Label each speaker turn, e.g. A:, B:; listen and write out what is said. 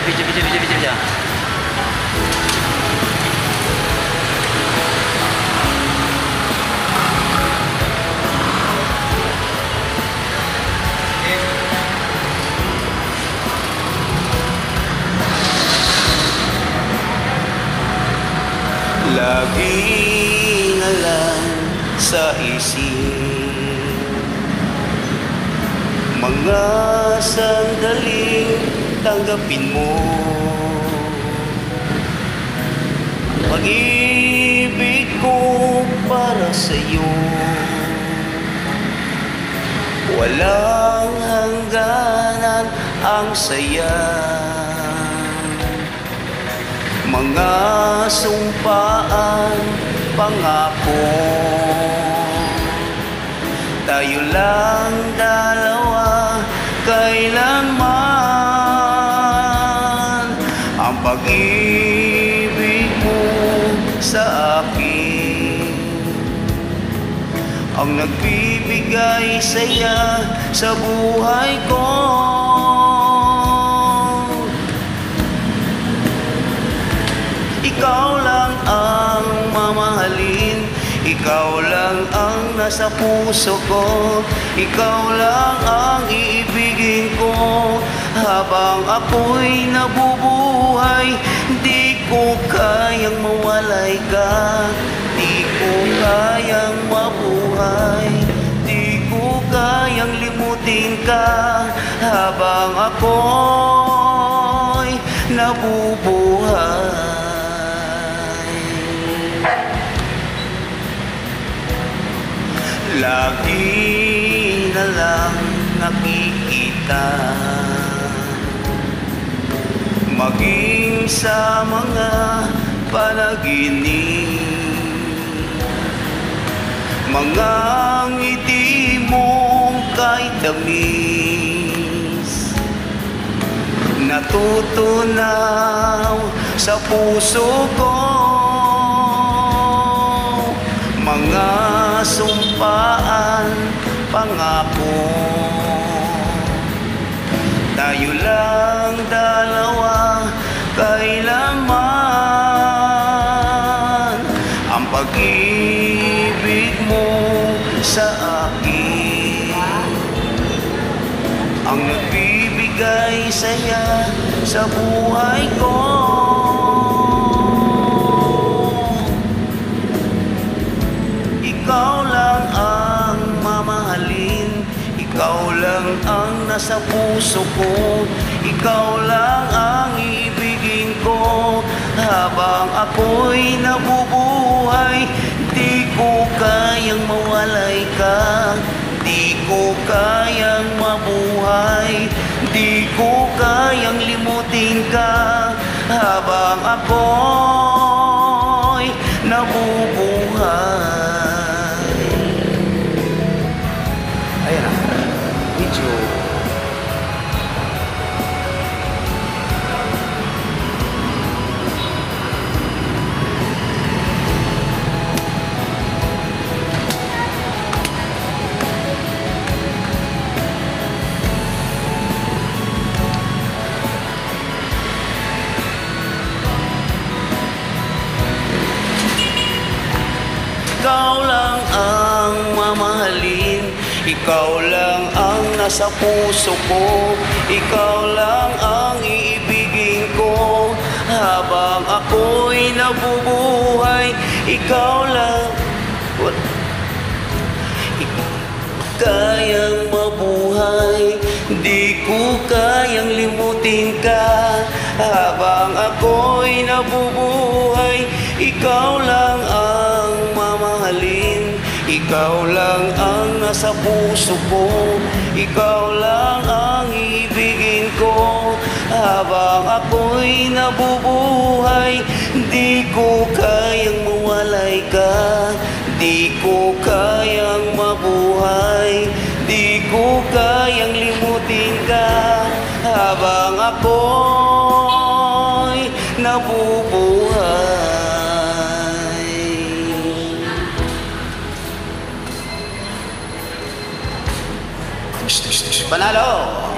A: Video.
B: Lagi na lang sa isip mga sandaling tanggapin mo pag-ibig ko para sa'yo. Walang hangganan ang saya, mga sumpaan, pangako. Tayo lang dalawa kailanman. Ang pag-ibig mo sa akin ang nagbibigay saya sa buhay ko. Ikaw lang ang mamahalin, ikaw lang ang nasa puso ko, ikaw lang ang iibigin ko. Habang ako'y nabubuhay, di ko kayang mawalay ka, di ko kayang mabuhay, di ko kayang limutin ka. Habang ako'y nabubuhay, lagi na lang nakikita, maging sa mga panaginip, mga ngiti mong kahit tamis, natutunaw sa puso ko. Mga sumpaan, pangako. Tayo lang dalawa kailanman. Ang pag-ibig mo sa akin ang nagbibigay saya sa buhay ko. Ikaw lang ang mamahalin, ikaw lang ang nasa puso ko, ikaw lang ang iibigin ko. Habang ako'y nabubuhay, di ko kayang mawalay ka, di ko kayang mabuhay, di ko kayang limutin ka. Habang ako'y nabubuhay. Ayan na, video. Ikaw lang ang mamahalin, ikaw lang ang nasa puso ko, ikaw lang ang iibigin ko. Habang ako'y nabubuhay, ikaw lang kayang mabuhay, di ko kayang limutin ka. Habang ako'y nabubuhay, ikaw lang ang mamahalin, ikaw lang ang nasa puso ko, ikaw lang ang ibigin ko. Habang ako'y nabubuhay, di ko kayang mawalay ka, di ko kayang mabuhay, di ko kayang limutin ka. Habang ako'y nabubuhay. Panalo!